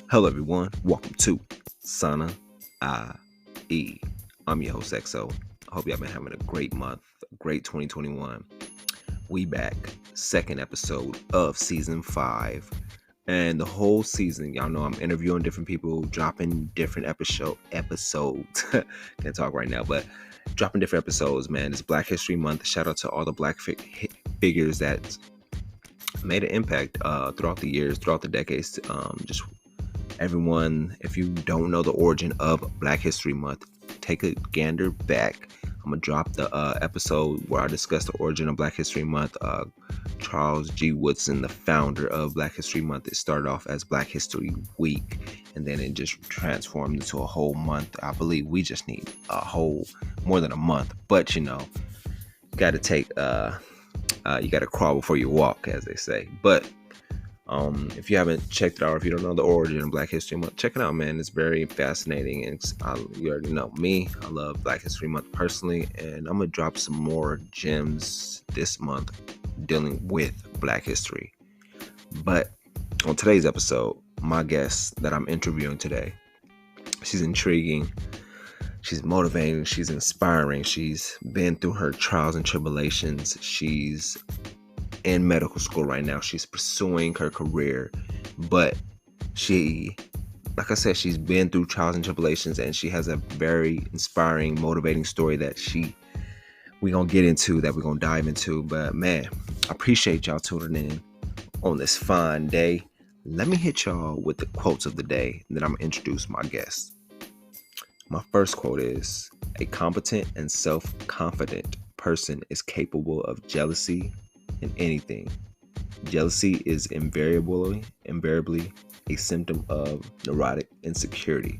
Hello, everyone. Welcome to Sana IE. I'm your host, XO. I hope y'all been having a great month, a great 2021. We back, second episode of season 5. And the whole season, y'all know I'm interviewing different people, dropping different episodes. Can't talk right now, but dropping different episodes, man. It's Black History Month. Shout out to all the Black figures that made an impact throughout the years, throughout the decades. Just everyone, if you don't know the origin of Black History Month, take a gander back. I'm gonna drop the episode where I discuss the origin of Black History Month. Charles G. Woodson, the founder of Black History Month, it started off as Black History Week, and then it just transformed into a whole month. I believe we just need a whole more than a month, but you got to take you got to crawl before you walk, as they say. But if you haven't checked it out, or if you don't know the origin of Black History Month, check it out, man. It's very fascinating, and you already know me. I love Black History Month personally, and I'm gonna drop some more gems this month dealing with Black history. But on today's episode, my guest that I'm interviewing today, she's intriguing, she's motivating, she's inspiring. She's been through her trials and tribulations. She's in medical school right now. She's pursuing her career, but like I said, she's been through trials and tribulations, and she has a very inspiring, motivating story that we're gonna get into, that we're gonna dive into. But man, I appreciate y'all tuning in on this fine day. Let me hit y'all with the quotes of the day, and then I'm gonna introduce my guest. My first quote is, "A competent and self-confident person is capable of jealousy in anything. Jealousy is invariably a symptom of neurotic insecurity.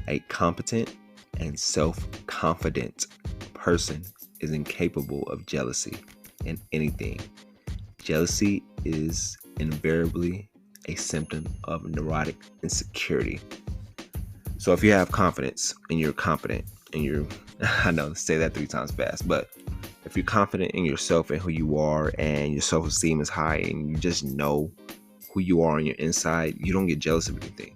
A competent and self-confident person is incapable of jealousy in anything. Jealousy is invariably a symptom of neurotic insecurity." So if you have confidence and you're competent and I know, say that 3 times fast, but if you're confident in yourself and who you are, and your self-esteem is high, and you just know who you are on your inside, you don't get jealous of anything,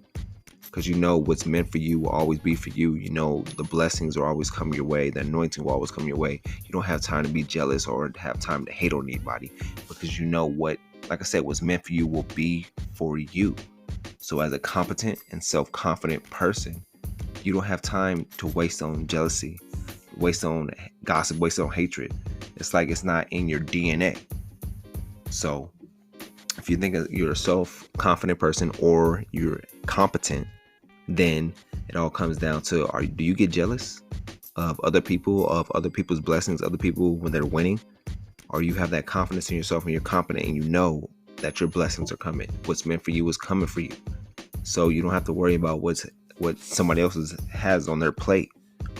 because you know what's meant for you will always be for you. You know the blessings will always come your way. The anointing will always come your way. You don't have time to be jealous or have time to hate on anybody, because you know what, like I said, what's meant for you will be for you. So as a competent and self-confident person, you don't have time to waste on jealousy, waste on gossip, waste on hatred. It's like it's not in your DNA. So if you think you're a self-confident person or you're competent, then it all comes down to, do you get jealous of other people, of other people's blessings, other people when they're winning? Or you have that confidence in yourself and you're confident and you know that your blessings are coming. What's meant for you is coming for you. So you don't have to worry about what somebody else has on their plate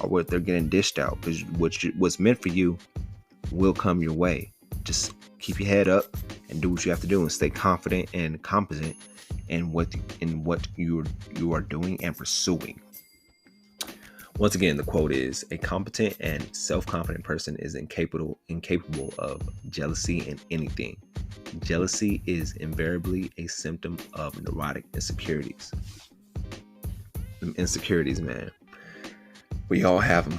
or what they're getting dished out, because what's meant for you will come your way. Just keep your head up and do what you have to do, and stay confident and competent in what you are doing and pursuing. Once again, the quote is, "A competent and self-confident person is incapable of jealousy in anything. Jealousy is invariably a symptom of neurotic insecurities." Them insecurities, man, we all have them.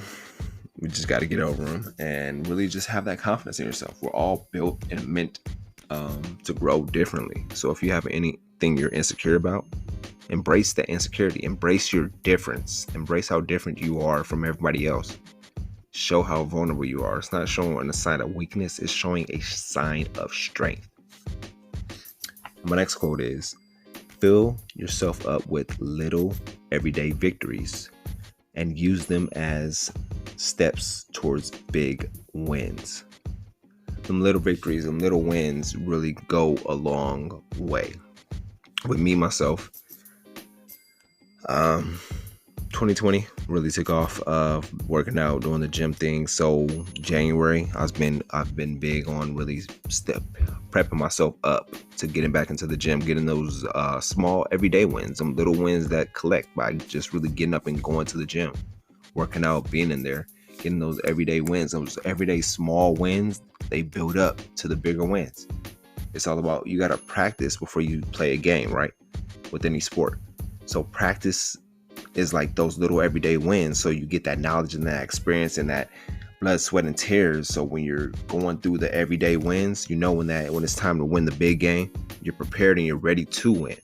We just got to get over them and really just have that confidence in yourself. We're all built and meant to grow differently. So if you have anything you're insecure about, embrace that insecurity. Embrace your difference. Embrace how different you are from everybody else. Show how vulnerable you are. It's not showing a sign of weakness. It's showing a sign of strength. My next quote is, "Fill yourself up with little everyday victories and use them as steps towards big wins." Them little victories, them little wins really go a long way. With me, myself, 2020 really took off working out, doing the gym thing. So January, I've been big on really prepping myself up to getting back into the gym, getting those small everyday wins, some little wins that collect by just really getting up and going to the gym, working out, being in there, getting those everyday wins. Those everyday small wins, they build up to the bigger wins. It's all about, you got to practice before you play a game, right? with any sport. So practice is like those little everyday wins. So you get that knowledge and that experience and that blood, sweat, and tears. So when you're going through the everyday wins, you know when it's time to win the big game, you're prepared and you're ready to win.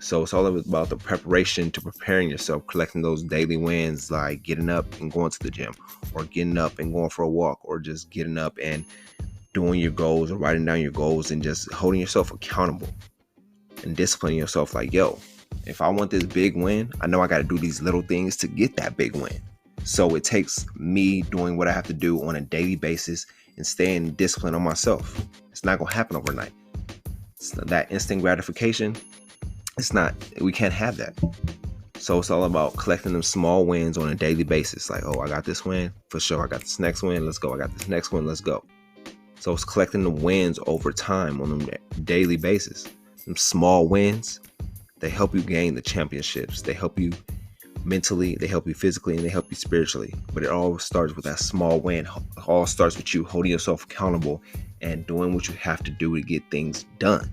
So it's all about the preparation to preparing yourself, collecting those daily wins, like getting up and going to the gym, or getting up and going for a walk, or just getting up and doing your goals, or writing down your goals, and just holding yourself accountable and disciplining yourself. Like, yo, if I want this big win, I know I got to do these little things to get that big win. So it takes me doing what I have to do on a daily basis and staying disciplined on myself. It's not going to happen overnight. It's that instant gratification, we can't have that. So it's all about collecting them small wins on a daily basis. Like, oh, I got this win, for sure. I got this next win, let's go. I got this next one, let's go. So it's collecting the wins over time on a daily basis. Them small wins, they help you gain the championships. They help you mentally, they help you physically, and they help you spiritually. But it all starts with that small win. It all starts with you holding yourself accountable and doing what you have to do to get things done.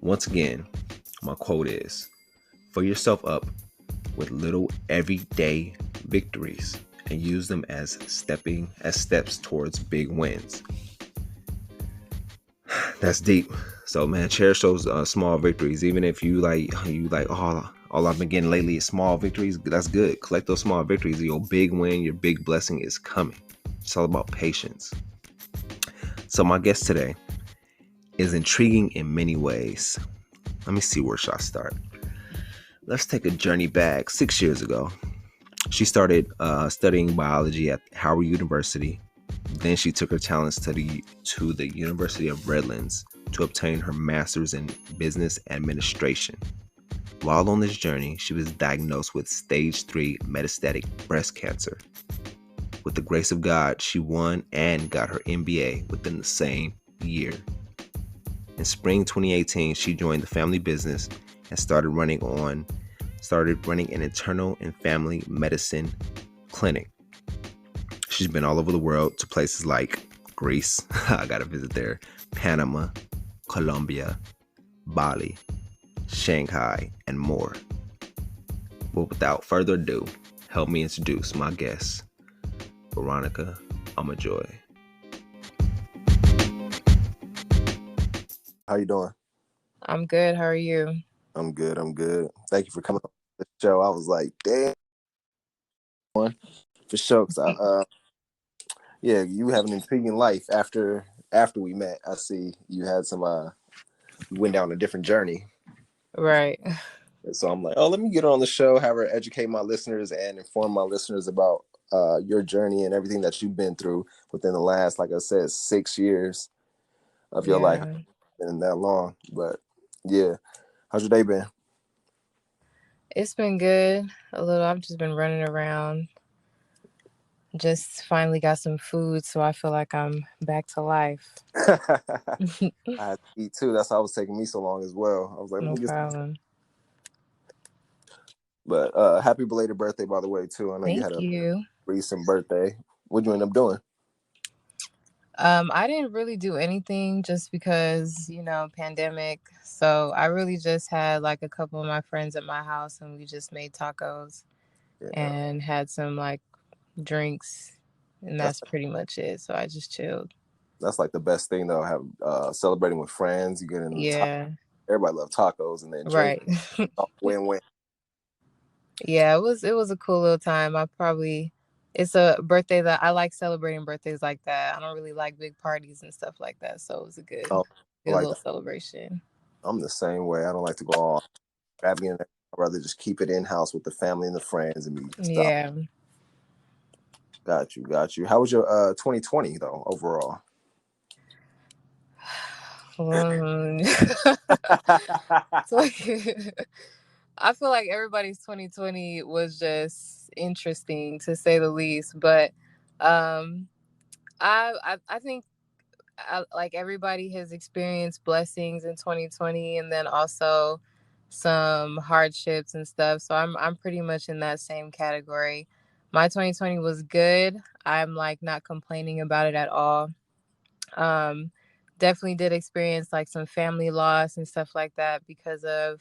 Once again, my quote is, fill yourself up with little everyday victories and use them as steps towards big wins. That's deep. So man, cherish those small victories. Even if you like, oh, all I've been getting lately is small victories. That's good. Collect those small victories. Your big win, your big blessing is coming. It's all about patience. So my guest today is intriguing in many ways. Let me see, where should I start? Let's take a journey back 6 years ago. She started studying biology at Howard University. Then she took her talents to the University of Redlands to obtain her master's in business administration. While on this journey, she was diagnosed with Stage-3 Metastatic Breast Cancer. With the grace of God, she won and got her MBA within the same year. In spring 2018, she joined the family business and started running an internal and family medicine clinic. She's been all over the world to places like Greece, I gotta visit there, Panama, Colombia, Bali, Shanghai, and more. But without further ado, help me introduce my guest, Veronica Amajoyi. How you doing? I'm good. How are you? I'm good. Thank you for coming on the show. I was like, damn. For sure, because you have an intriguing life after we met. I see you had some you went down a different journey. Right. So I'm like, oh, let me get her on the show, have her educate my listeners and inform my listeners about your journey and everything that you've been through within the last, like I said, 6 years of your life. Been that long, but yeah. How's your day been? It's been good. I've just been running around. Just finally got some food, so I feel like I'm back to life. I had to eat too. That's why it was taking me so long as well. I was like, no problem. But happy belated birthday, by the way, too. I know you had a recent birthday. What'd you end up doing? I didn't really do anything just because, pandemic. So I really just had like a couple of my friends at my house and we just made tacos and had some like drinks, and that's pretty much it. So I just chilled. That's like the best thing though, have celebrating with friends. You get in everybody loves tacos and then drink. Right. Win-win. Yeah, it was a cool little time. It's a birthday that I like celebrating birthdays like that. I don't really like big parties and stuff like that. So it was a good little celebration. I'm the same way. I don't like to go all extravagant. I'd rather just keep it in-house with the family and the friends and be stuff. Yeah. Got you. How was your 2020 though, overall? I feel like everybody's 2020 was just interesting to say the least, but I think like everybody has experienced blessings in 2020 and then also some hardships and stuff. So I'm pretty much in that same category. My 2020 was good. I'm like not complaining about it at all. definitely did experience like some family loss and stuff like that because of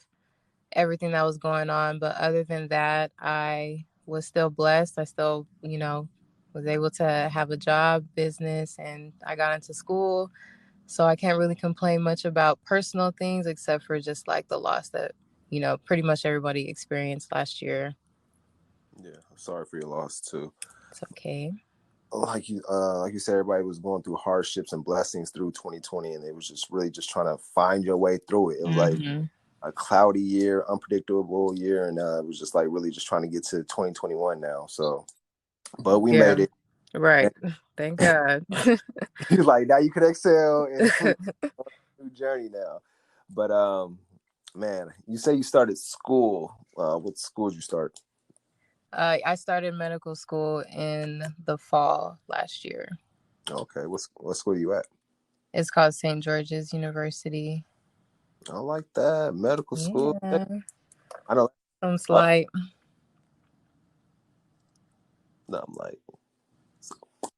everything that was going on. But other than that, I was still blessed. I still, was able to have a job, business, and I got into school. So I can't really complain much about personal things except for just like the loss that, pretty much everybody experienced last year. Yeah, I'm sorry for your loss too. It's okay. Like you said, everybody was going through hardships and blessings through 2020, and it was just really just trying to find your way through it. It was like Mm-hmm. a cloudy year, unpredictable year, and it was just like really just trying to get to 2021 now. So, but we made Yeah. it. Right. And Thank God. like now you can excel and please on a new journey now. But man, you say you started school. What school did you start? I started medical school in the fall last year. Okay, what school are you at? It's called St. George's University. I like that medical school. Yeah. I know. Some Uh, slight. no, I'm like,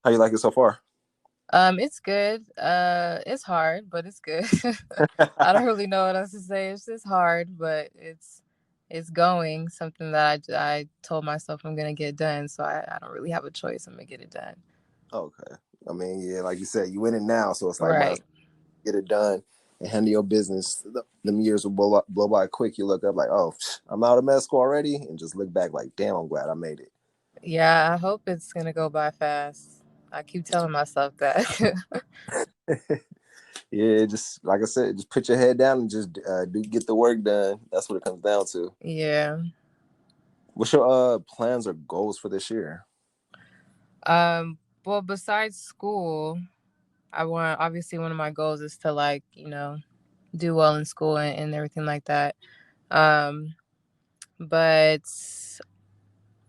how you like it so far? It's good. It's hard, but it's good. I don't really know what else to say. It's just hard, but it's going. Something that I told myself I'm gonna get done, so I don't really have a choice. I'm gonna get it done. Okay. I mean, yeah, like you said, you in it now, so it's like, might as Right. well get it done and handle your business. Them years will blow by quick. You look up like, oh, I'm out of med school already, and just look back like, damn, I'm glad I made it. Yeah, I hope it's gonna go by fast. I keep telling myself that. Yeah, just like I said, just put your head down and just do get the work done. That's what it comes down to. Yeah. What's your plans or goals for this year? Well, besides school, I want obviously one of my goals is to like, do well in school and everything like that. Um, but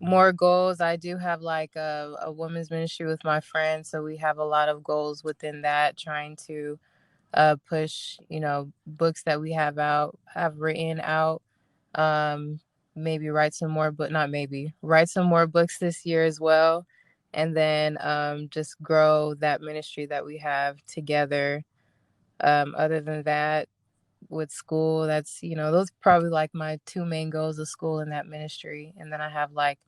more goals, I do have like a women's ministry with my friends, so we have a lot of goals within that, trying to push, books that we have written out. Um, maybe write some more, but not maybe write some more books this year as well, and then just grow that ministry that we have together. Other than that, with school, that's those probably like my two main goals of school and that ministry, and then I have like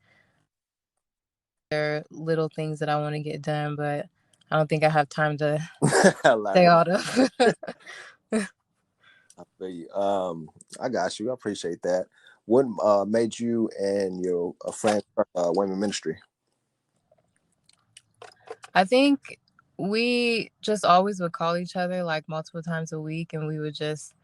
other little things that I want to get done, but I don't think I have time to say Elaborate. all of. I feel you. I got you. I appreciate that. What made you and your friend start women ministry? I think we just always would call each other like multiple times a week, and we would just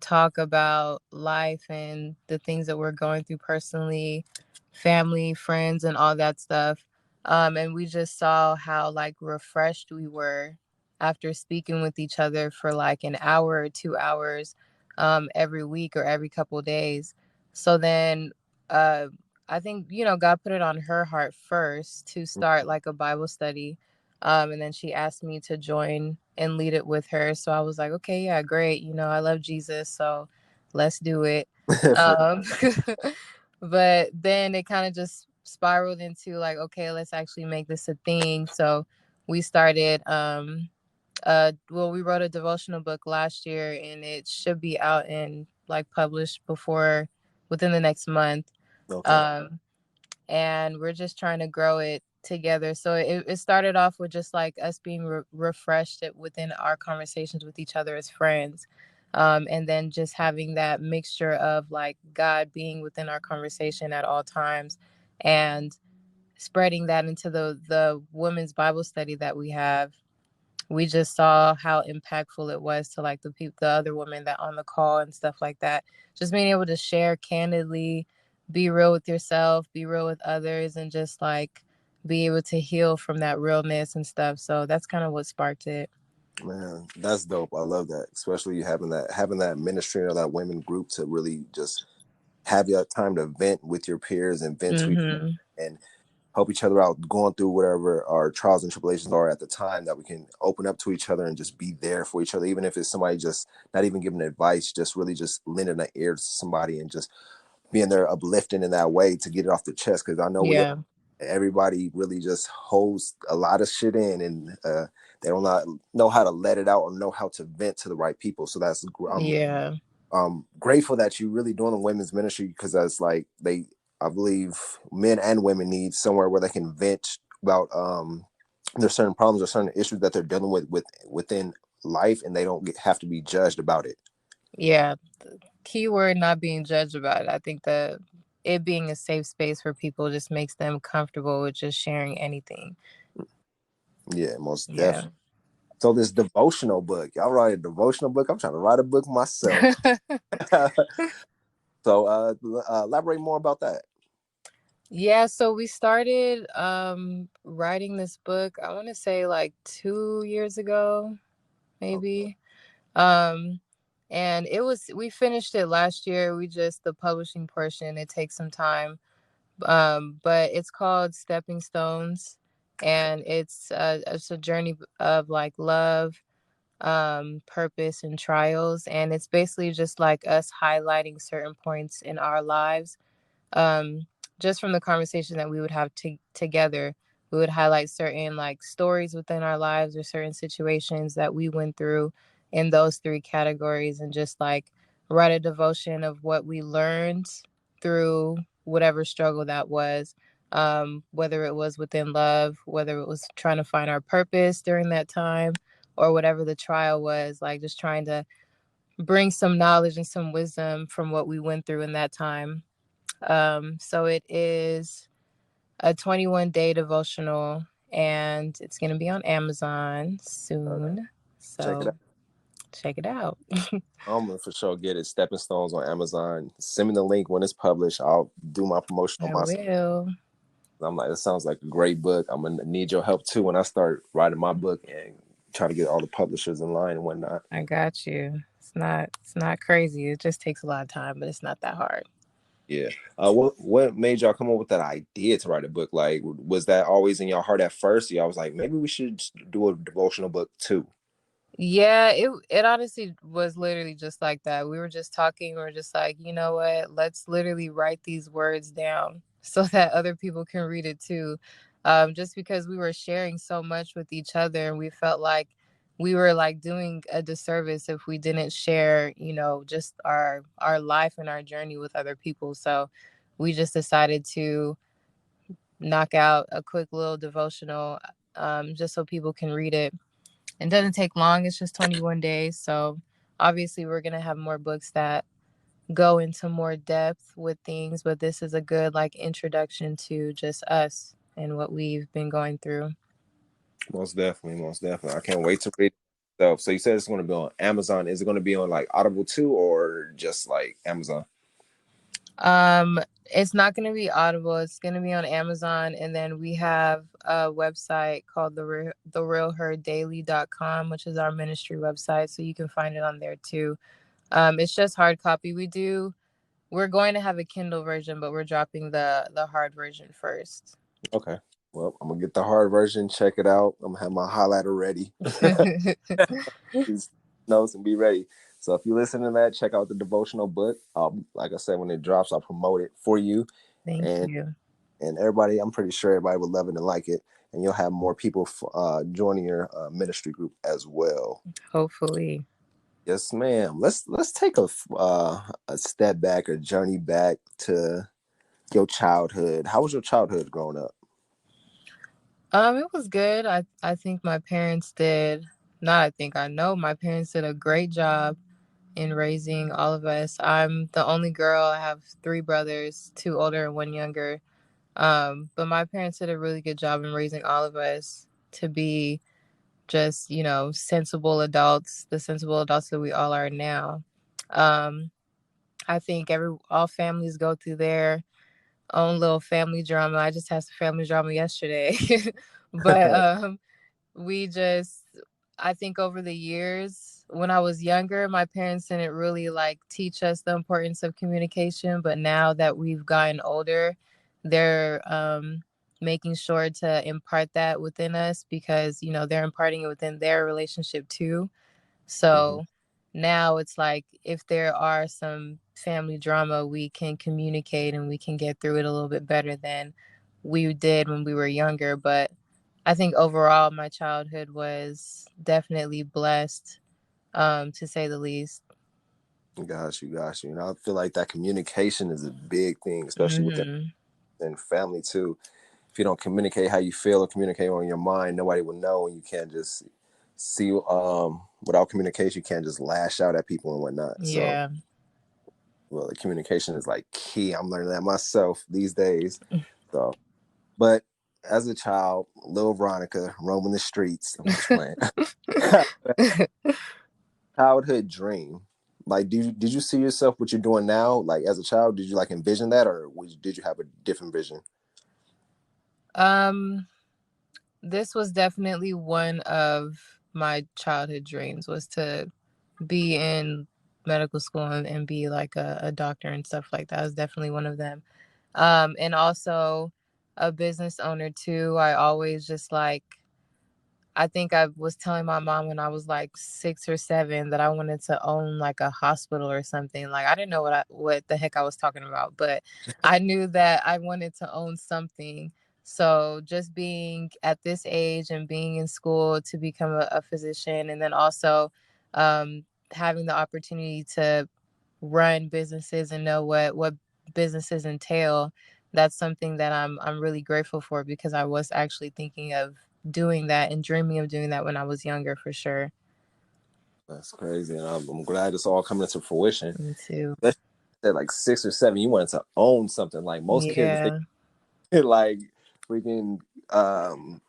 talk about life and the things that we're going through personally, family, friends, and all that stuff. And we just saw how like refreshed we were after speaking with each other for like an hour or 2 hours every week or every couple days. So then uh, I think, God put it on her heart first to start like a Bible study. And then she asked me to join and lead it with her. So I was like, okay, yeah, great. I love Jesus. So let's do it. For Um, but then it kind of just spiraled into like, okay, let's actually make this a thing. So we started, well, we wrote a devotional book last year and it should be out and like published within the next month. okay. Um, and we're just trying to grow it together. So it started off with just like us being refreshed within our conversations with each other as friends. And then just having that mixture of like God being within our conversation at all times and spreading that into the women's Bible study that we have. We just saw how impactful it was to like the other women that on the call and stuff like that. Just being able to share candidly, be real with yourself, be real with others, and just like be able to heal from that realness and stuff. So that's kind of what sparked it. Man, that's dope. I love that, especially having that ministry or that women group to really just have your time to vent with your peers and vent to each Mm-hmm. and help each other out going through whatever our trials and tribulations are at the time, that we can open up to each other and just be there for each other, even if it's somebody just not even giving advice, just really just lending an ear to somebody and just being there uplifting in that way to get it off the chest. Because I know we all Yeah. everybody really just holds a lot of shit in, and they don't not know how to let it out or know how to vent to the right people. So Yeah. I'm grateful that you really doing the women's ministry, because that's like I believe men and women need somewhere where they can vent about there's certain problems or certain issues that they're dealing within life, and they don't have to be judged about it. Yeah. Keyword, not being judged about it. I think that it being a safe space for people just makes them comfortable with just sharing anything. Yeah, most Yeah. definitely. So this devotional book, y'all write a devotional book. I'm trying to write a book myself. So elaborate more about that. Yeah, so we started writing this book, I want to say like 2 years ago, Okay. maybe. And we finished it last year. We just, the publishing portion, it takes some time. But it's called Stepping Stones, and it's a journey of like love, purpose, and trials. And it's basically just like us highlighting certain points in our lives, um, just from the conversation that we would have together. We would highlight certain like stories within our lives or certain situations that we went through in those three categories, and just like write a devotion of what we learned through whatever struggle that was, whether it was within love, whether it was trying to find our purpose during that time, or whatever the trial was, like just trying to bring some knowledge and some wisdom from what we went through in that time. So it is a 21-day devotional, and it's going to be on Amazon All right. soon. Check it So out. check it out. I'm gonna for sure get it. Stepping Stones on Amazon. Send me the link when it's published. I'll do my promotion on I myself. will. I'm like, it sounds like a great book. I'm gonna need your help too when I start writing my book and try to get all the publishers in line and whatnot. I got you. It's not crazy. It just takes a lot of time, but it's not that hard. Yeah. What made y'all come up with that idea to write a book? Like, was that always in your heart at first? Y'all was like, maybe we should do a devotional book too. Yeah, it honestly was literally just like that. We were just talking, we were just like, you know what? Let's literally write these words down so that other people can read it too. Just because we were sharing so much with each other, and we felt like we were like doing a disservice if we didn't share, just our life and our journey with other people. So we just decided to knock out a quick little devotional, just so people can read it. It doesn't take long. It's just 21 days. So obviously we're going to have more books that go into more depth with things, but this is a good like introduction to just us and what we've been going through. Most definitely, most definitely. I can't wait to read it. So you said it's going to be on Amazon. Is it going to be on like Audible too, or just like Amazon? Um it's not going to be Audible. It's going to be on Amazon, and then we have a website called therealherdaily.com, which is our ministry website, so you can find it on there too. It's just hard copy. We're going to have a Kindle version, but we're dropping the hard version first. Okay. Well, I'm gonna get the hard version. Check it out. I'm gonna have my highlighter ready. These notes and be ready. So if you listen to that, check out the devotional book. Like I said, when it drops, I'll promote it for you, Thank and you. everybody. I'm pretty sure everybody would love it and like it, and you'll have more people joining your ministry group as well. Hopefully. Yes, ma'am. Let's take a step back, a journey back to your childhood. How was your childhood growing up? It was good. I think my parents did. Not I think I know my parents did a great job in raising all of us. I'm the only girl. I have three brothers, two older and one younger. But my parents did a really good job in raising all of us to be just, sensible adults, the sensible adults that we all are now. Um, I think all families go through their own little family drama. I just had some family drama yesterday. But we just I think over the years, when I was younger, my parents didn't really like teach us the importance of communication, but now that we've gotten older, they're making sure to impart that within us, because they're imparting it within their relationship too. Hmm. So now it's like if there are some family drama, we can communicate and we can get through it a little bit better than we did when we were younger. But I think overall my childhood was definitely blessed, to say the least. Got you, got you. And I feel like that communication is a big thing, especially within Hmm. and family too. If you don't communicate how you feel or communicate on your mind, nobody will know, and you can't just see without communication, you can't just lash out at people and whatnot. So, Yeah. well, the communication is like key. I'm learning that myself these days. So, but as a child, little Veronica roaming the streets. I'm just playing. Childhood dream. Like, did you see yourself what you're doing now? Like as a child, did you like envision that, or did you have a different vision? um, this was definitely one of my childhood dreams, was to be in medical school and be like a doctor and stuff like that. Was definitely one of them. And also a business owner too. I always just like, I think I was telling my mom when I was like 6 or 7 that I wanted to own like a hospital or something. Like I didn't know what the heck I was talking about, but I knew that I wanted to own something. So just being at this age and being in school to become a physician, and then also um, having the opportunity to run businesses and know what businesses entail, that's something that I'm really grateful for, because I was actually thinking of doing that and dreaming of doing that when I was younger, for sure. That's crazy, and I'm glad it's all coming to fruition. Me too. Especially at like 6 or 7, you wanted to own something. Like most kids, they Yeah. like freaking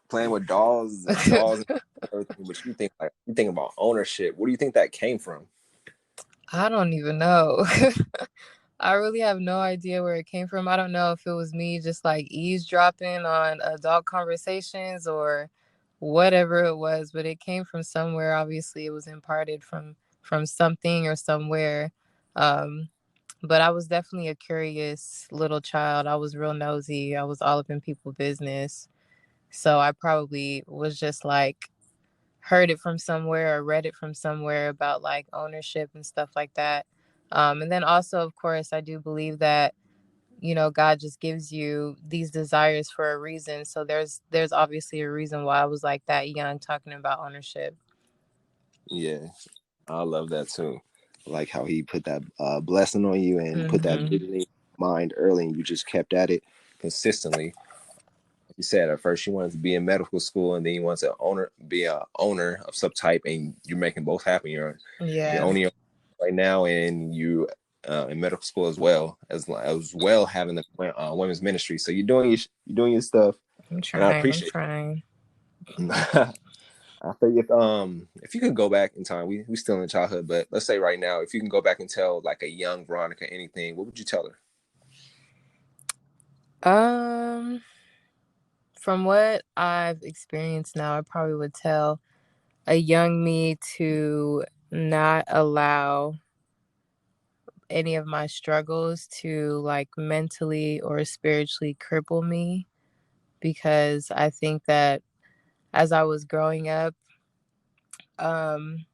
playing with dolls and everything. But you think about ownership. What do you think that came from? I don't even know. I really have no idea where it came from. I don't know if it was me just like eavesdropping on adult conversations or whatever it was, but it came from somewhere. Obviously, it was imparted from something or somewhere. Um, but I was definitely a curious little child. I was real nosy. I was all up in people's business. So I probably was just like heard it from somewhere or read it from somewhere about like ownership and stuff like that. And then also, of course, I do believe that, God just gives you these desires for a reason. So there's obviously a reason why I was like that young talking about ownership. Yeah, I love that too. Like how he put that blessing on you and put that Hmm. vision in your mind early, and you just kept at it consistently. Like you said, at first you wanted to be in medical school, and then you wanted to be a owner of some type, and you're making both happen. You're Yeah, owning your right now, and you in medical school as well having the women's ministry. So you're doing your stuff, I'm and I trying. I'm appreciate trying. it. I think if you could go back in time, we still in childhood, but let's say right now, if you can go back and tell like a young Veronica anything, what would you tell her? Um, from what I've experienced now, I probably would tell a young me to not allow any of my struggles to like mentally or spiritually cripple me, because I think that as I was growing up, um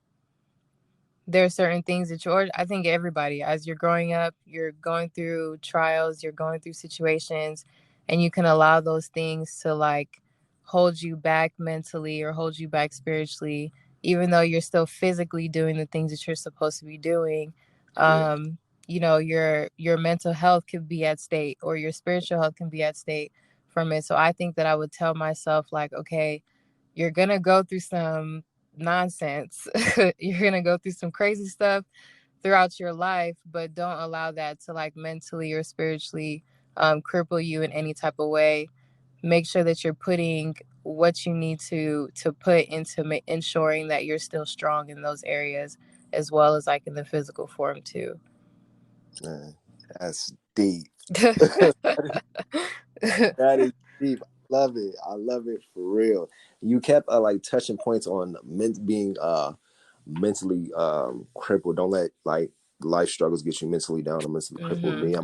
there are certain things that you're, I think everybody, as you're growing up, you're going through trials, you're going through situations, and you can allow those things to like hold you back mentally or hold you back spiritually, even though you're still physically doing the things that you're supposed to be doing. Yeah, um your mental health could be at stake, or your spiritual health can be at stake from it. So I think that I would tell myself like, okay, you're gonna go through some nonsense. You're gonna go through some crazy stuff throughout your life, but don't allow that to like mentally or spiritually cripple you in any type of way. Make sure that you're putting what you need to put into ensuring that you're still strong in those areas, as well as like in the physical form too. man, that's deep. That is deep. I love it. I love it for real. You kept like touching points on being mentally crippled. Don't let like life struggles get you mentally down or mentally crippled. Hmm.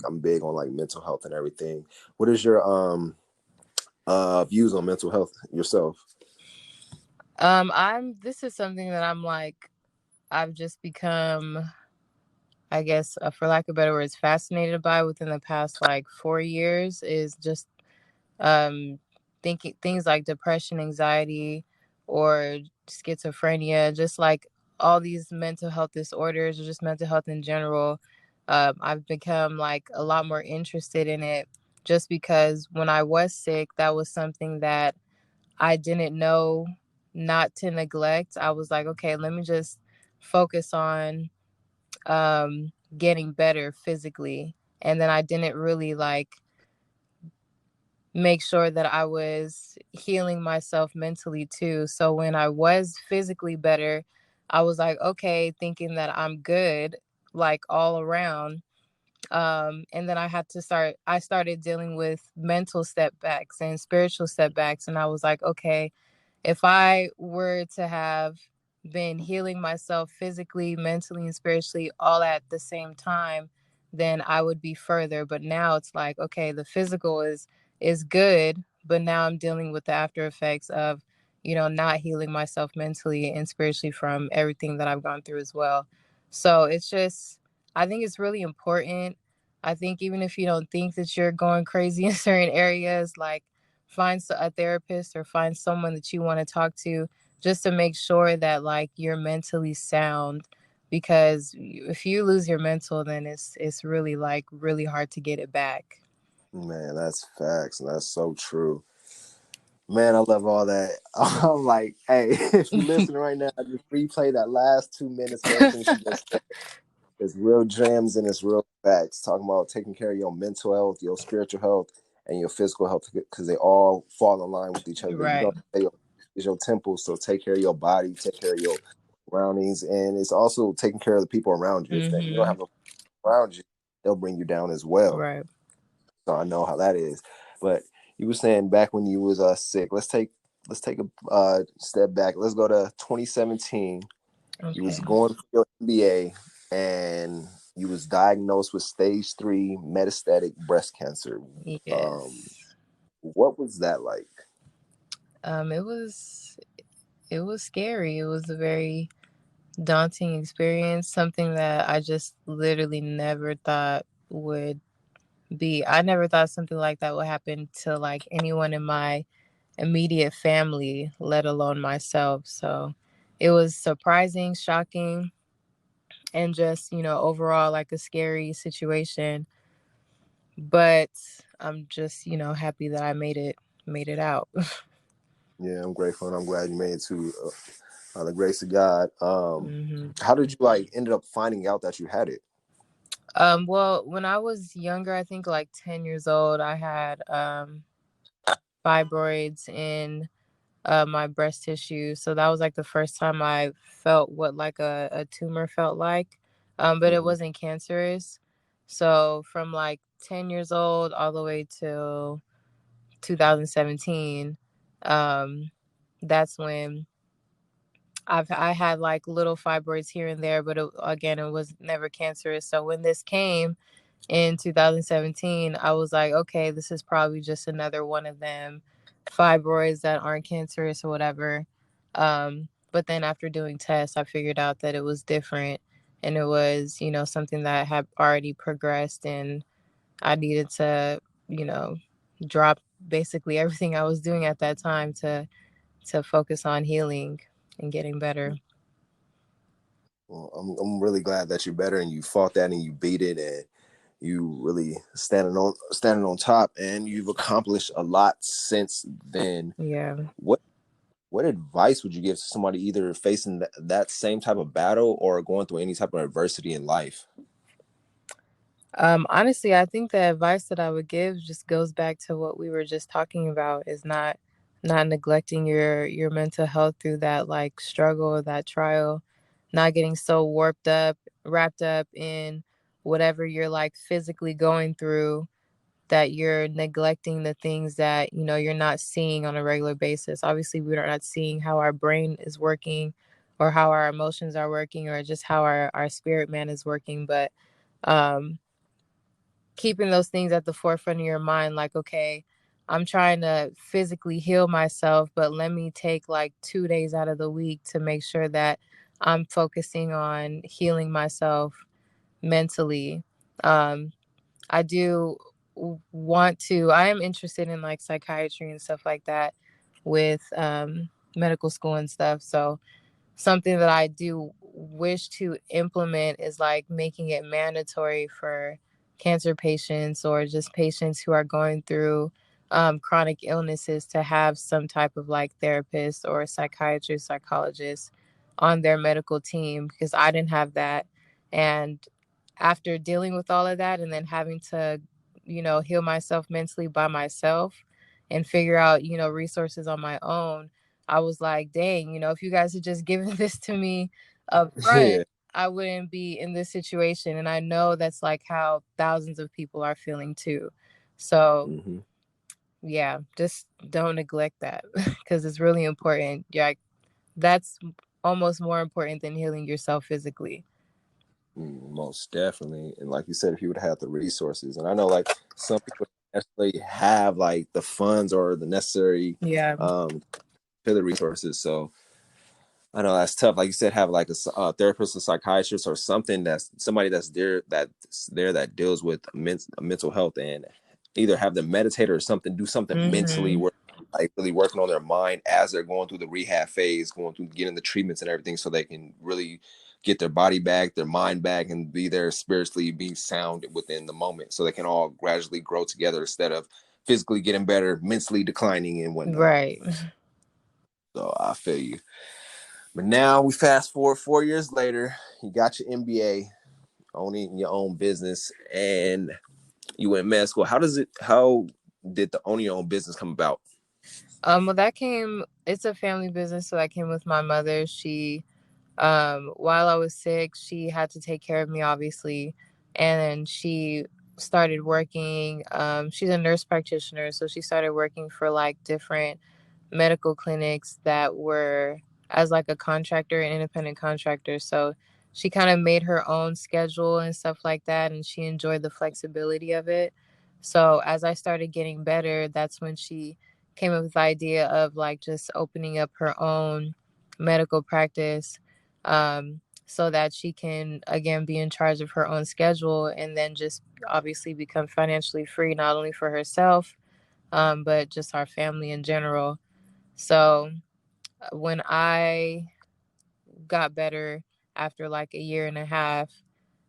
I'm big on like mental health and everything. What is your views on mental health yourself? I'm this is something that I'm like, I've just become, I guess, for lack of better words, fascinated by within the past like 4 years, is just um, thinking things like depression, anxiety, or schizophrenia, just like all these mental health disorders or just mental health in general. I've become like a lot more interested in it just because when I was sick, that was something that I didn't know not to neglect. I was like, okay, let me just focus on getting better physically. And then I didn't really like make sure that I was healing myself mentally too. So when I was physically better, I was like, okay, thinking that I'm good, like all around. And then I started dealing with mental setbacks and spiritual setbacks. And I was like, okay, if I were to have been healing myself physically, mentally, and spiritually all at the same time, then I would be further. But now it's like, okay, the physical is good, but now I'm dealing with the after effects of, not healing myself mentally and spiritually from everything that I've gone through as well. So it's just, I think it's really important. I think even if you don't think that you're going crazy in certain areas, like find a therapist or find someone that you want to talk to just to make sure that like you're mentally sound, because if you lose your mental, then it's really like really hard to get it back. Man, that's facts, and that's so true. Man, I love all that. I'm like, hey, if you listen right now, just replay that last 2 minutes of everything she just said. It's real gems and it's real facts. Talking about taking care of your mental health, your spiritual health, and your physical health, because they all fall in line with each other. You Right. know, is your temple, so take care of your body, take care of your surroundings, and it's also taking care of the people around you. If you don't Mm-hmm. have no around you, they'll bring you down as well. Right. So I know how that is. But you were saying back when you was sick. Let's take a step back. Let's go to 2017. You was Okay. going for your MBA, and you was diagnosed with stage 3 metastatic breast cancer. Um, Yes. what was that like? It was scary. It was a very daunting experience, something that I just literally never thought would be. I never thought something like that would happen to like anyone in my immediate family, let alone myself. So it was surprising, shocking, and just, overall like a scary situation. But I'm just, happy that I made it out. Yeah, I'm grateful, and I'm glad you made it to the grace of God. hmm How did you like ended up finding out that you had it? Well, when I was younger, I think like 10 years old, I had fibroids in my breast tissue. So that was like the first time I felt what like a tumor felt like. But it Hmm. wasn't cancerous. So from like 10 years old all the way till 2017, um, that's when I had like little fibroids here and there, but again, it was never cancerous. So when this came in 2017, I was like, okay, this is probably just another one of them fibroids that aren't cancerous or whatever. But then after doing tests, I figured out that it was different, and it was, something that had already progressed, and I needed to, you know, drop basically everything I was doing at that time to focus on healing and getting better. Well, I'm really glad that you're better and you fought that and you beat it and you really standing on top and you've accomplished a lot since then. Yeah. What what advice would you give to somebody either facing that same type of battle or going through any type of adversity in life? Honestly, I think the advice that I would give just goes back to what we were just talking about, is not neglecting your mental health through that like struggle or that trial, not getting so wrapped up in whatever you're like physically going through, that you're neglecting the things that, you're not seeing on a regular basis. Obviously, we're not seeing how our brain is working or how our emotions are working or just how our spirit man is working, but um keeping those things at the forefront of your mind, like, okay, I'm trying to physically heal myself, but let me take like 2 days out of the week to make sure that I'm focusing on healing myself mentally. um I do I am interested in like psychiatry and stuff like that with medical school and stuff. So something that I do wish to implement is like making it mandatory for cancer patients or just patients who are going through chronic illnesses to have some type of like therapist or psychiatrist, psychologist on their medical team, because I didn't have that. And after dealing with all of that and then having to, heal myself mentally by myself and figure out, resources on my own, I was like, dang, if you guys had just given this to me up Yeah. front, I wouldn't be in this situation. And I know that's like how thousands of people are feeling too. So, Mm-hmm. yeah, just don't neglect that because it's really important. Yeah, that's almost more important than healing yourself physically. Most definitely. And like you said, if you would have the resources, and I know like some people don't necessarily have like the funds or the necessary Yeah. to the resources. So I know that's tough. Like you said, have like a therapist, a psychiatrist, or something that's somebody that's there that deals with mental health, and either have them meditate or something, do something mentally Mm-hmm. where like really working on their mind as they're going through the rehab phase, going through getting the treatments and everything, so they can really get their body back, their mind back, and be there spiritually, being sound within the moment, so they can all gradually grow together instead of physically getting better, mentally declining and whatnot. Right. So I feel you. But now we fast forward 4 years later, you got your MBA, owning your own business, and you went med school. How did the owning your own business come about? Well, it's a family business, so that came with my mother. She, while I was sick, she had to take care of me, obviously, and she started working. She's a nurse practitioner, so she started working for like different medical clinics that were as like a contractor, an independent contractor. So she kind of made her own schedule and stuff like that, and she enjoyed the flexibility of it. So as I started getting better, that's when she came up with the idea of like just opening up her own medical practice, so that she can again be in charge of her own schedule and then just obviously become financially free, not only for herself, but just our family in general. So when I got better after like a year and a half,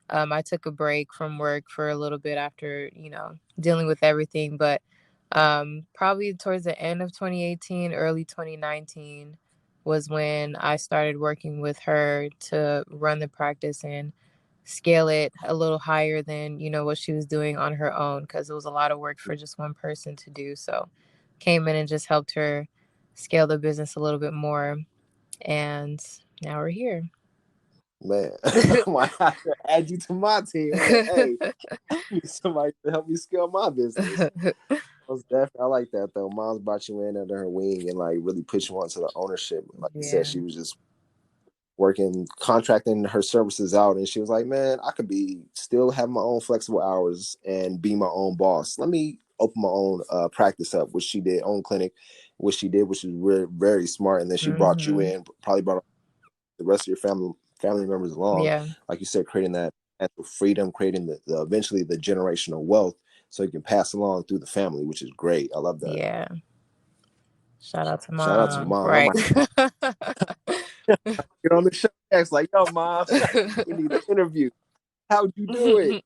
I took a break from work for a little bit after, dealing with everything. But probably towards the end of 2018, early 2019 was when I started working with her to run the practice and scale it a little higher than, what she was doing on her own, because it was a lot of work for just one person to do. So came in and just helped her scale the business a little bit more. And now we're here. Man, I have to add you to my team. I'm like, hey, I need somebody to help me scale my business. Most definitely, I like that though. Mom's brought you in under her wing and like really put you onto the ownership. Like you said, Yeah. she was just working, contracting her services out, and she was like, "Man, I could be still have my own flexible hours and be my own boss. Let me open my own practice up," which she did, own clinic, which she did, which is very smart. And then she brought you Mm-hmm. in, probably brought the rest of your family members along, Yeah. like you said, creating that financial freedom, creating the eventually the generational wealth, so you can pass along through the family, which is great. I love that. Yeah. Shout out to Shout out to mom. mom. I Right. might get on the show next. Like, yo, mom, we need an interview. How'd you do it?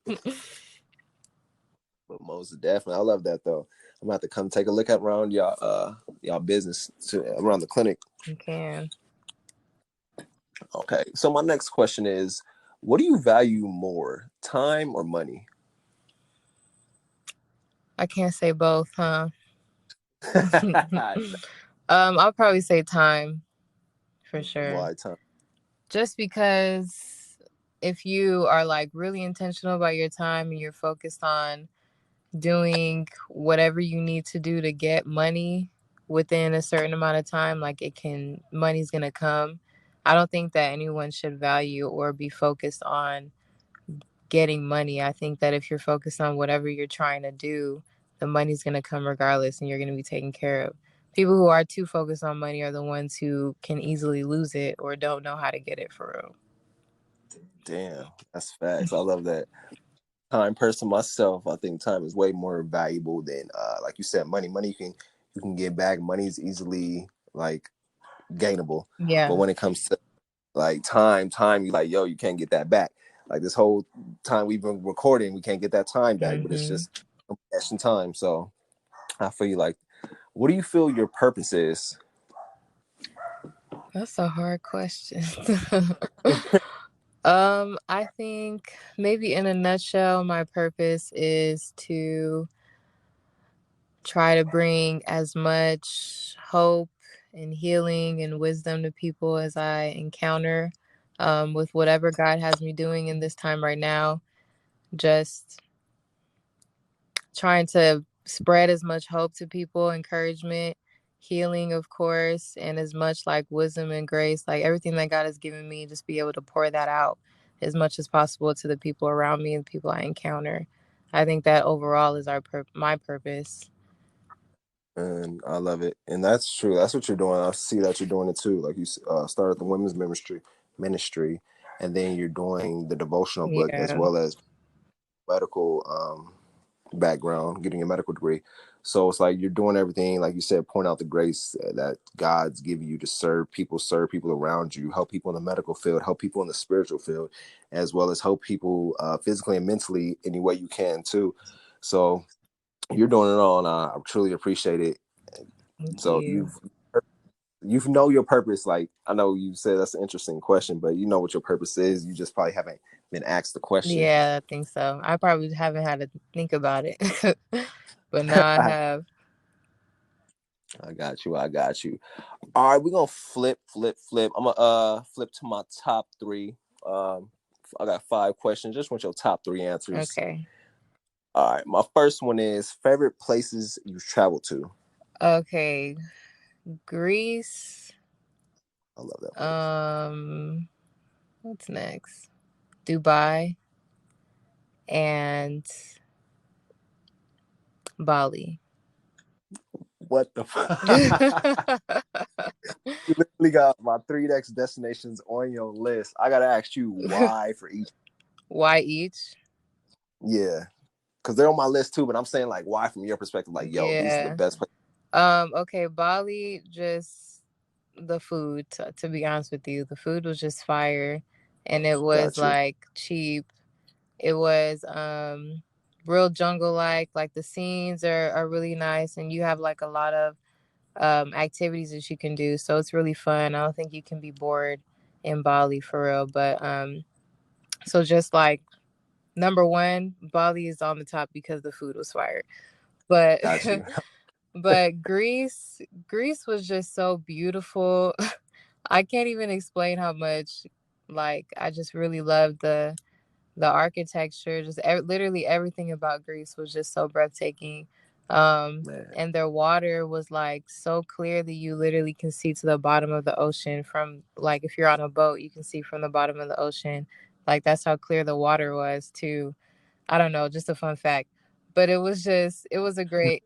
But most definitely, I love that though. I'm gonna have to come take a look at around y'all business around the clinic. You can. Okay. So my next question is, what do you value more, time or money? I can't say both, huh? I'll probably say time for sure. Why time? Just because if you are like really intentional about your time and you're focused on doing whatever you need to do to get money within a certain amount of time, like money's gonna come. I don't think that anyone should value or be focused on getting money. I think that if you're focused on whatever you're trying to do, the money's gonna come regardless and you're gonna be taken care of. People who are too focused on money are the ones who can easily lose it or don't know how to get it for Damn, that's facts. I love that. time person myself. I think time is way more valuable than like you said, money. Money you can get back. Money is easily like gainable. But Yeah. when it comes to like time, you like, yo, you can't get that back. Like this whole time we've been recording, we can't get that time back, but it's Mm-hmm. just extra time. So I feel you like, what do you feel your purpose is? That's a hard question. I think maybe in a nutshell, my purpose is to try to bring as much hope and healing and wisdom to people as I encounter, with whatever God has me doing in this time right now. Just trying to spread as much hope to people, encouragement, healing, of course, and as much like wisdom and grace, like everything that God has given me, just be able to pour that out as much as possible to the people around me and the people I encounter. I think that overall is my purpose. And I love it. And that's true. That's what you're doing. I see that you're doing it too. Like you started the women's ministry, and then you're doing the devotional book as Yeah. well as medical background, getting a medical degree. So it's like you're doing everything, like you said, point out the grace that God's giving you to serve people around you, help people in the medical field, help people in the spiritual field, as well as help people physically and mentally any way you can too. So you're doing it all, and I truly appreciate it. Thank So you. you know your purpose. Like I know you said that's an interesting question, but you know what your purpose is. You just probably haven't been asked the question. Yeah, I think so. I probably haven't had to think about it, but now I have. I got you. I got you. All right, we're gonna flip. I'm gonna flip to my top three. Um, I got 5 questions. Just want your top three answers. Okay. All right, my first one is favorite places you've traveled to. Okay. Greece. I love that place. Um, what's next? Dubai and Bali. What the? You literally got my three next destinations on your list. I gotta ask you why for each. Why each? Yeah, because they're on my list too. But I'm saying like why from your perspective. Like yo, these are the Yeah. best places. Okay, Bali, just the food, to be honest with you. The food was just fire, and it was Got you. like cheap. It was real jungle like the scenes are really nice, and you have like a lot of activities that you can do. So it's really fun. I don't think you can be bored in Bali for real. But so just like number one, Bali is on the top because the food was fire. But Got you. but Greece was just so beautiful. I can't even explain how much, like, I just really loved the architecture, just literally everything about Greece was just so breathtaking. Man, And their water was like so clear that you literally can see to the bottom of the ocean from, like, if you're on a boat, you can see from the bottom of the ocean. Like, that's how clear the water was too. I don't know, just a fun fact. But it was a great,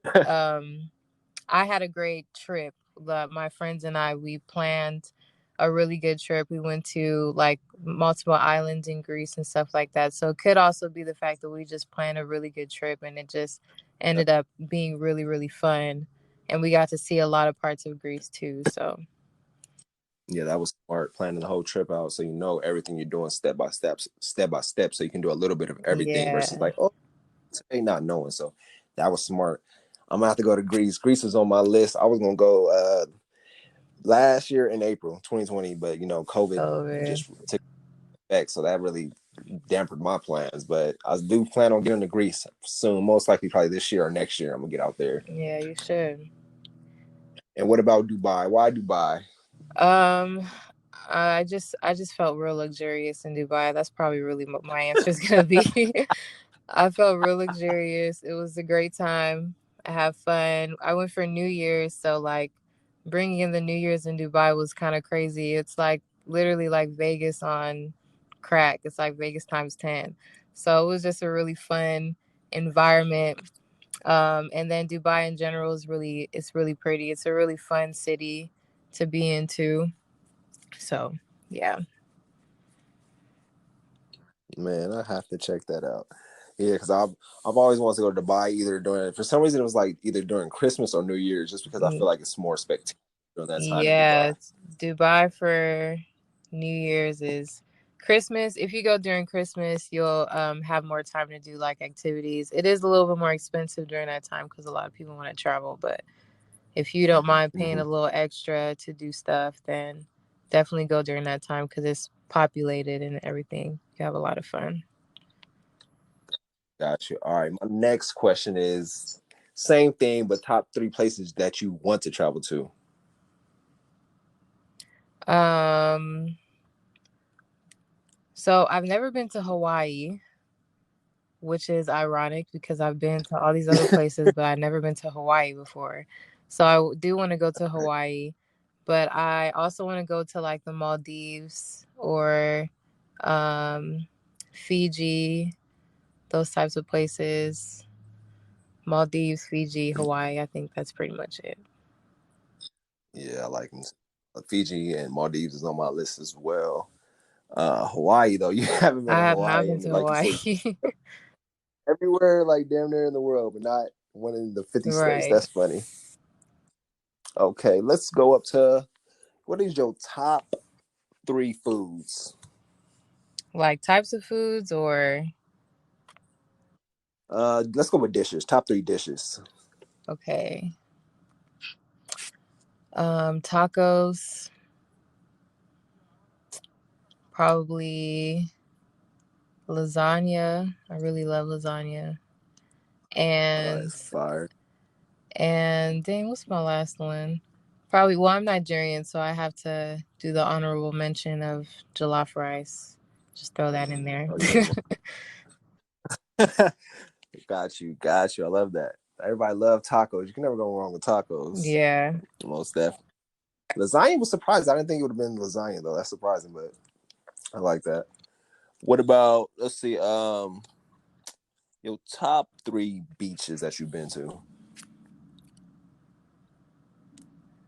I had a great trip. My friends and I, we planned a really good trip. We went to like multiple islands in Greece and stuff like that. So it could also be the fact that we just planned a really good trip and it just ended up being really, really fun. And we got to see a lot of parts of Greece too. So, yeah, that was smart planning the whole trip out so you know everything you're doing step by step, so you can do a little bit of everything versus yeah. like, oh, today not knowing. So that was smart. I'm gonna have to go to Greece. Greece is on my list. I was gonna go last year in April 2020, but you know, COVID COVID. just took effect, so that really dampened my plans. But I do plan on getting to Greece soon, most likely probably this year or next year. I'm gonna get out there. Yeah, you should. And what about Dubai? Why Dubai? Um, I just felt real luxurious in Dubai. That's probably really what my answer is gonna be. I felt real luxurious. It was a great time. I had fun. I went for New Year's, so like bringing in the New Year's in Dubai was kind of crazy. It's like literally like Vegas on crack. It's like Vegas times 10. So it was just a really fun environment. And then Dubai in general is it's really pretty. It's a really fun city to be into. So, yeah. Man, I have to check that out. Yeah, because I've always wanted to go to Dubai either during, for some reason it was like either during Christmas or New Year's, just because I feel like it's more spectacular during that time in Yeah, Dubai. Dubai for New Year's is Christmas. If you go during Christmas, you'll have more time to do like activities. It is a little bit more expensive during that time because a lot of people want to travel. But if you don't mind paying Mm-hmm. a little extra to do stuff, then definitely go during that time because it's populated and everything. You have a lot of fun. Got you. All right. My next question is same thing, but top three places that you want to travel to. Um, so I've never been to Hawaii, which is ironic because I've been to all these other places, but I've never been to Hawaii before. So I do want to go to Hawaii, but I also want to go to like the Maldives or um, Fiji, those types of places. Maldives, Fiji, Hawaii. I think that's pretty much it. Yeah, I like them. Fiji and Maldives is on my list as well. Hawaii though, you haven't been I to have not Hawaii, been and to like you said, Hawaii. everywhere like damn near in the world, but not one in the 50 states. Right. That's funny. Okay, let's go up to what is your top three foods? Like types of foods or Let's go with dishes. Top three dishes. okay. Tacos, probably lasagna. I really love lasagna. And It's fire. dang, what's my last one? Probably well, I'm Nigerian, so I have to do the honorable mention of jollof rice. Just throw that in there. Oh, you know, got you. I love that. Everybody love tacos. You can never go wrong with tacos. Yeah. Most definitely. Lasagna was surprised. I didn't think it would have been lasagna though. That's surprising, but I like that. What about let's see, your top three beaches that you've been to?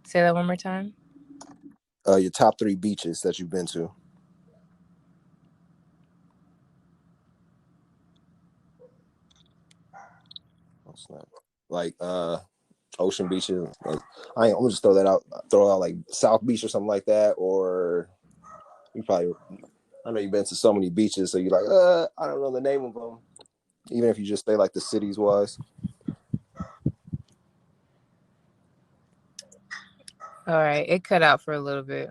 Say that one more time. Your top three beaches that you've been to. Oh, snap. Like ocean beaches. Like, I'm gonna just throw that out. Throw out like South Beach or something like that. Or you probably. I know you've been to so many beaches, so you're like, I don't know the name of them. Even if you just say like the cities wise. All right. It cut out for a little bit.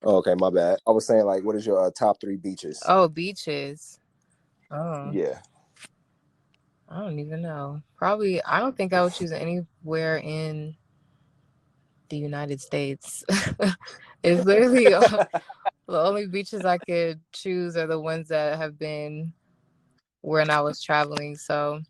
Oh, okay, my bad. I was saying like, what is your top three beaches? Oh, beaches. Oh, Yeah. I don't even know. Probably, I don't think I would choose anywhere in the United States. It's literally the only beaches I could choose are the ones that have been when I was traveling. So,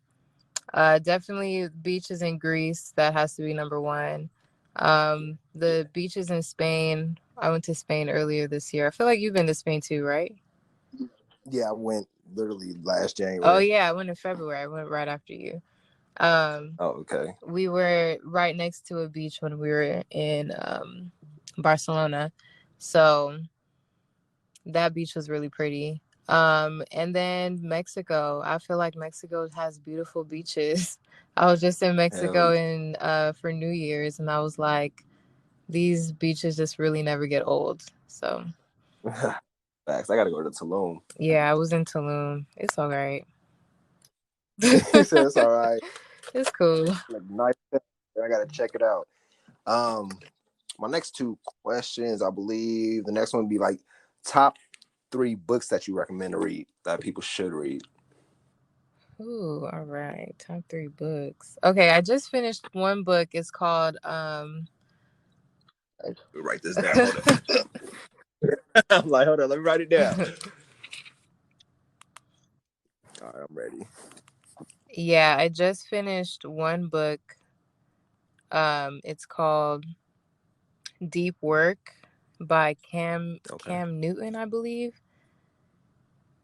definitely beaches in Greece. That has to be number one. The beaches in Spain. I went to Spain earlier this year. I feel like you've been to Spain too, right? Yeah, I went literally last Oh January. yeah, I went in February. I went right after you. Um, Oh, okay. we were right next to a beach when we were in Barcelona. So that beach was really pretty. And then Mexico. I feel like Mexico has beautiful beaches. I was just in Hell Mexico in for New Year's and I was like, these beaches just really never get old. So yeah. Facts. I gotta go to Tulum. yeah, I was in Tulum. It's all right. He said it's all right. It's cool. Like nice. I gotta check it out. Um, my next two questions, I believe the next one would be like top three books that you recommend to read that people should read. Ooh, all right. Top three books. Okay, I just finished one book. It's called Write this down. Hold up. I'm like, hold on, let me write it down. All right, I'm ready. yeah, I just finished one book. It's called Deep Work by Okay. Cam Newton, I believe.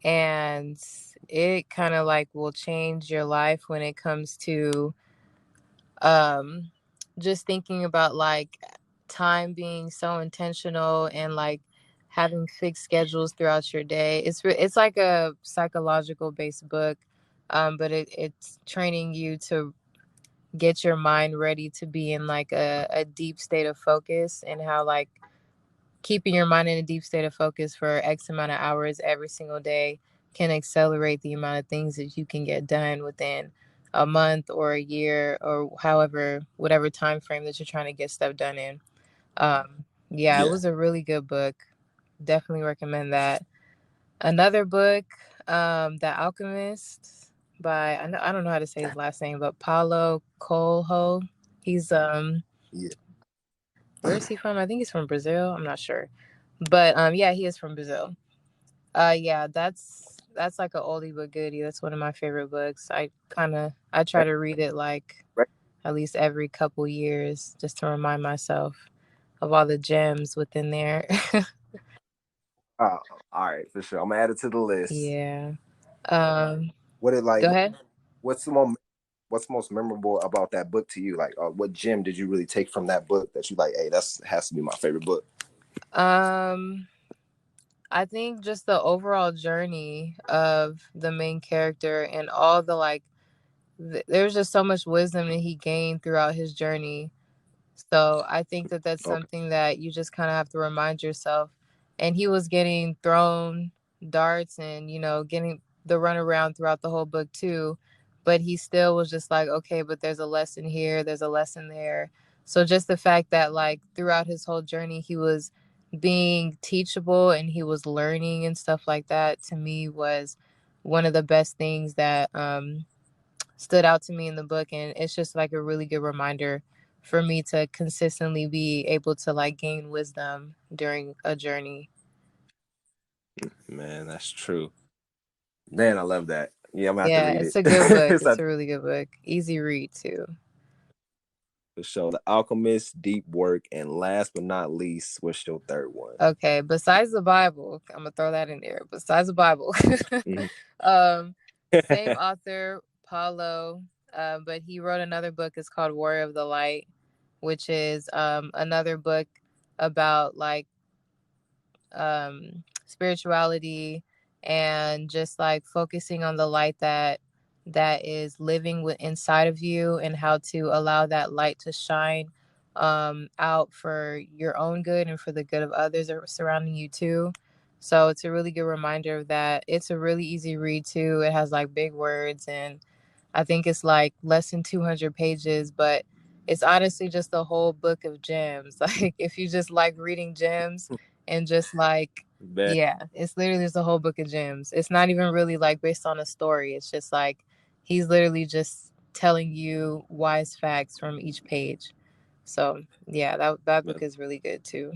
And it kind of like will change your life when it comes to um just thinking about like time being so intentional and like having fixed schedules throughout your day. It's like a psychological based book, but it's training you to get your mind ready to be in like a deep state of focus, and how like keeping your mind in a deep state of focus for X amount of hours every single day can accelerate the amount of things that you can get done within a month or a year, or however, whatever time frame that you're trying to get stuff done in. Yeah, it Yeah. was a really good book. Definitely recommend that. Another book, The Alchemist by, I don't know how to say his last name, but Paulo Coelho. He's Yeah. where is he from? I think he's from Brazil. I'm not sure. But yeah, he is from Brazil. Yeah, that's like a oldie but goodie. That's one of my favorite books. I try to read it like Right. at least every couple years just to remind myself of all the gems within there. Uh, all right, for sure. I'm gonna add it to the list. Yeah. What it like? Go ahead. What's the most What's most memorable about that book to you? Like, what gem did you really take from that book that you like? Hey, that's has to be my favorite book. Um I think just the overall journey of the main character and all the like there's just so much wisdom that he gained throughout his journey. So I think that that's Okay. something that you just kind of have to remind yourself. And he was getting thrown darts and, getting the runaround throughout the whole book too. But he still was just like, okay, but there's a lesson here, there's a lesson there. So just the fact that, like, throughout his whole journey, he was being teachable and he was learning and stuff like that, to me was one of the best things that stood out to me in the book. And it's just like a really good reminder for me to consistently be able to like gain wisdom during a journey. Man, that's true. Man, I love that. Yeah, I'm gonna have to Yeah, read it's it. a good book. So, It's a really good book. Easy read too. for sure. The Alchemist, Deep Work, and last but not least, what's your third one? Okay, besides the Bible, I'm gonna throw that in there. Besides the Bible, Mhm. um, same author, Paulo, but he wrote another book. It's called Warrior of the Light, which is another book about like spirituality and just like focusing on the light that is living with inside of you, and how to allow that light to shine out for your own good and for the good of others that are surrounding you too. So it's a really good reminder of that. It's a really easy read too. It has like big words, and I think it's like less than 200 pages, but it's honestly just a whole book of gems. Like if you just like reading gems and just like, Bet. yeah, it's literally just a whole book of gems. It's not even really like based on a story. It's just like he's literally just telling you wise facts from each page. So yeah, that book is really good too.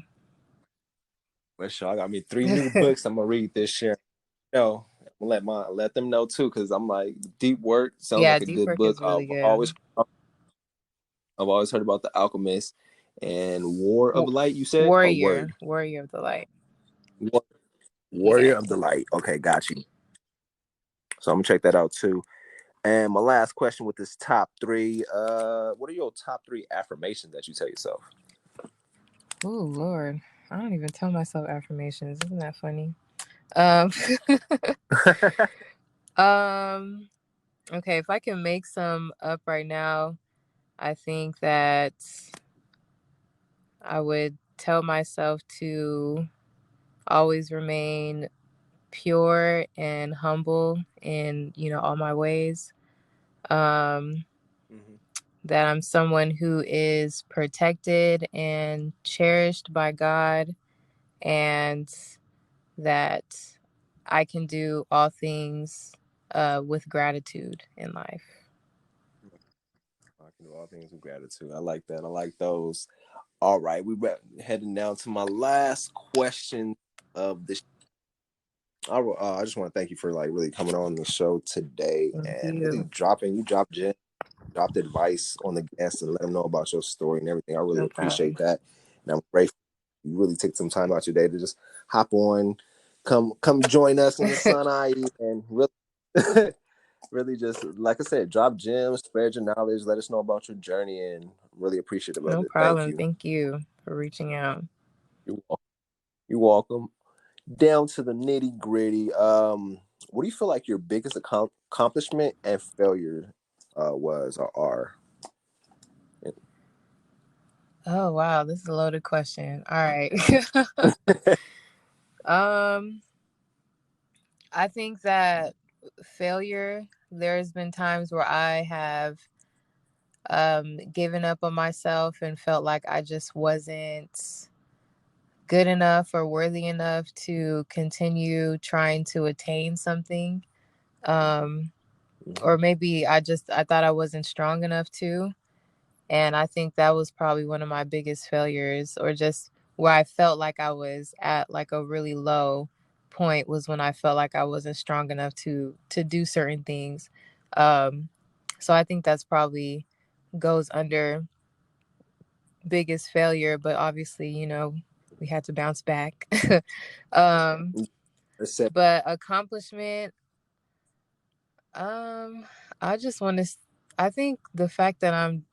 For sure. I got me three new books I'm gonna read this year. No, I'm gonna let them know too, because I'm like Deep Work sounds Yeah, like a deep good work book. is really good. I've always heard about the Alchemist and War of Light. You said or Warrior, Word? Warrior of the Light. War- Yeah. Warrior of the Light. Okay, got you. So I'm gonna check that out too. And my last question with this top three, what are your top three affirmations that you tell yourself? Oh Lord, I don't even tell myself affirmations. Isn't that funny? Um, um. Okay, if I can make some up right now, I think that I would tell myself to always remain pure and humble in, all my ways. Um, Mm-hmm. that I'm someone who is protected and cherished by God, and that I can do all things with gratitude in life. I can do all things with gratitude. I like that. I like those. All right, heading down to my last question of this. I just want to thank you for like really coming on the show today Thank and really you. dropped advice on the guests and let them know about your story and everything. I really No appreciate problem. that, and I'm grateful you really took some time out your day to just hop on, come join us in the Sun IE and really really just like I said, drop gems, spread your knowledge, let us know about your journey, and really appreciative of No it. Thank problem. you. Thank you for reaching out. You're welcome. You're welcome. down to the nitty gritty. What do you feel like your biggest accomplishment and failure was or are? Oh wow, this is a loaded question. All right. um, I think that failure. There's been times where I have given up on myself and felt like I just wasn't good enough or worthy enough to continue trying to attain something. Um, or maybe I thought I wasn't strong enough to. And I think that was probably one of my biggest failures, or just where I felt like I was at like a really low point was when I felt like I wasn't strong enough to do certain things. Um, so I think that's probably goes under biggest failure, but obviously, we had to bounce back. um, but accomplishment, um, I just want to. I think the fact that I'm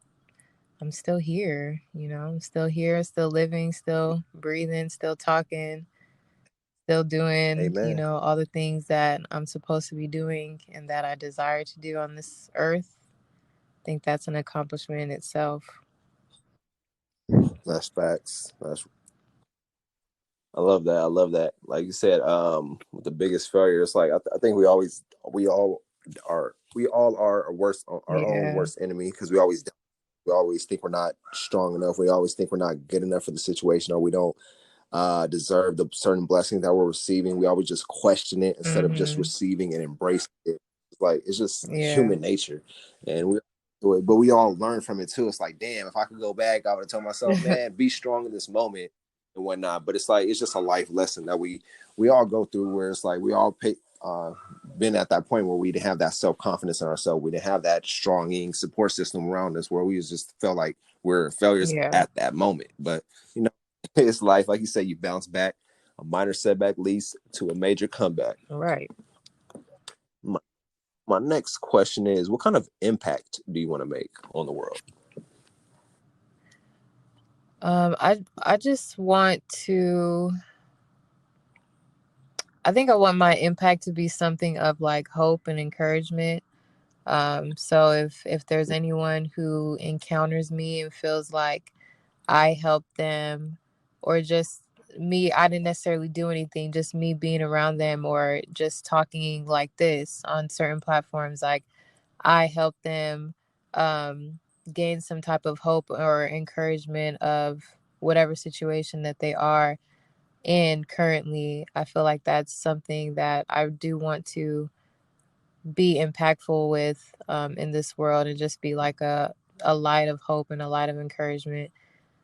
still here, I'm still here, still living, still breathing, still talking, still doing, Amen. all the things that I'm supposed to be doing and that I desire to do on this earth. I think that's an accomplishment in itself. That's facts. That's I love that. I love that. Like you said, with the biggest failure, it's like I think we all are our own Yeah. worst enemy because we always think we're not strong enough. We always think we're not good enough for the situation, or we don't deserve the certain blessings that we're receiving. We always just question it instead of just Mhm. receiving and embracing it. It's like it's just Yeah. human nature, and we do it, but we all learn from it too. It's like, damn, if I could go back, I would have told myself, man, be strong in this moment and whatnot. But it's like it's just a life lesson that we all go through, where it's like we all been at that point where we didn't have that self confidence in ourselves. We didn't have that strong support system around us, where we just felt like we're failures Yeah. at that moment. But you know, it's life. Like you said, you bounce back. A minor setback leads to a major comeback. Right. My, my next question is, what kind of impact do you want to make on the world? I just want to. I think I want my impact to be something of like hope and encouragement. So if there's anyone who encounters me and feels like I helped them, or just me, I didn't necessarily do anything, just me being around them or just talking like this on certain platforms, like I helped them gain some type of hope or encouragement of whatever situation that they are in currently. I feel like that's something that I do want to be impactful with in this world, and just be like a light of hope and a light of encouragement.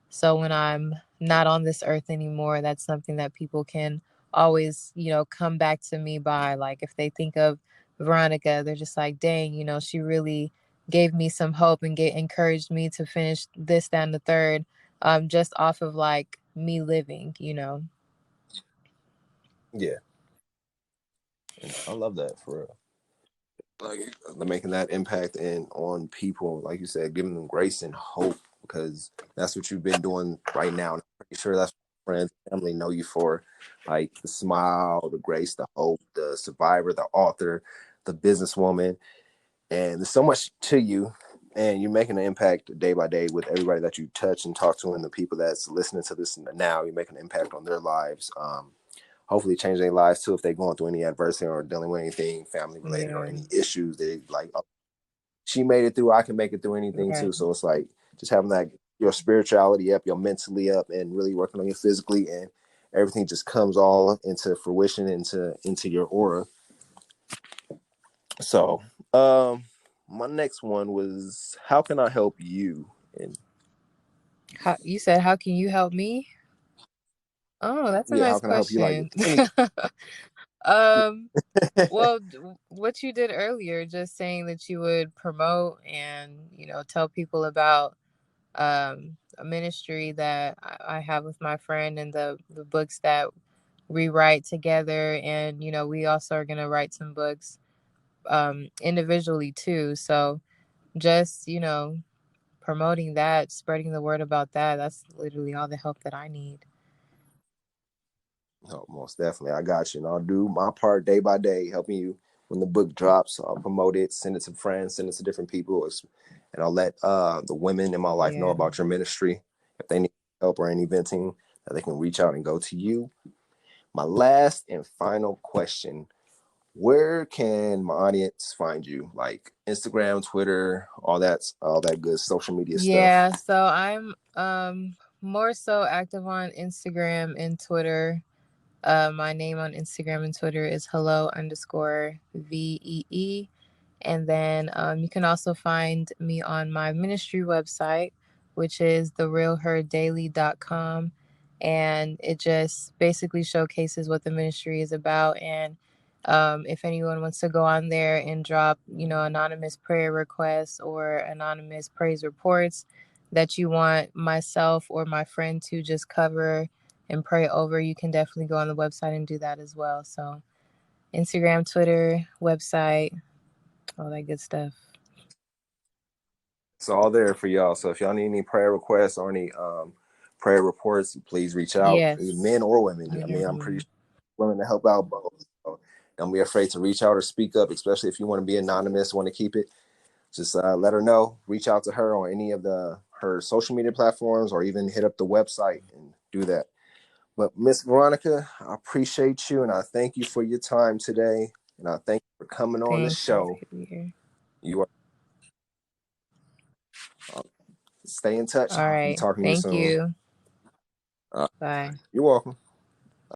So when I'm not on this earth anymore, that's something that people can always, come back to me by. Like if they think of Veronica, they're just like, dang, she really gave me some hope and encouraged me to finish this, that, and the third, just off of like me living. Yeah, I love that for real. Like making that impact and on people, like you said, giving them grace and hope, because that's what you've been doing right now. And I'm pretty sure that's what friends, family know you for, like the smile, the grace, the hope, the survivor, the author, the businesswoman, and there's so much to you. And you're making an impact day by day with everybody that you touch and talk to, and the people that's listening to this now. You're making an impact on their lives. Hopefully change their lives too if they're going through any adversity or dealing with anything family related or Yeah. any issues. They like, oh, she made it through, I can make it through anything too. Right. So it's like just having that your spirituality up, your mentally up, and really working on you physically, and everything just comes all into fruition into your aura. So my next one was, how can I help you? And You said, how can you help me? Oh, that's a yeah, how nice can I help you, like question. anything? um Well, what you did earlier, just saying that you would promote and, tell people about a ministry that I have with my friend, and the books that we write together. And, we also are going to write some books individually too. So just, promoting that, spreading the word about that, that's literally all the help that I need. No, most definitely. I got you. And I'll do my part day by day, helping you when the book drops. I'll promote it, send it to friends, send it to different people. And I'll let the women in my life know Yeah. about your ministry. If they need help or any venting, that they can reach out and go to you. My last and final question: where can my audience find you? Like Instagram, Twitter, all that good social media stuff. Yeah, so I'm more so active on Instagram and Twitter. My name on Instagram and Twitter is hello_VEE. And then you can also find me on my ministry website, which is therealherdaily.com. And it just basically showcases what the ministry is about. And if anyone wants to go on there and drop, anonymous prayer requests or anonymous praise reports that you want myself or my friend to just cover and pray over, you can definitely go on the website and do that as well. So Instagram, Twitter, website, all that good stuff. It's all there for y'all. So if y'all need any prayer requests or any prayer reports, please reach out, Yes. men or women. I'm I here mean, for I'm pretty you. sure willing to help out both. So don't be afraid to reach out or speak up, especially if you want to be anonymous, want to keep it. Just let her know. Reach out to her on any of her social media platforms, or even hit up the website and do that. But Miss Veronica, I appreciate you and I thank you for your time today. And I thank you for coming on the Thank you. show. Happy to be here. You are stay in touch. All I'll be right. talking to you Thank soon. you. Uh, Bye. you're welcome.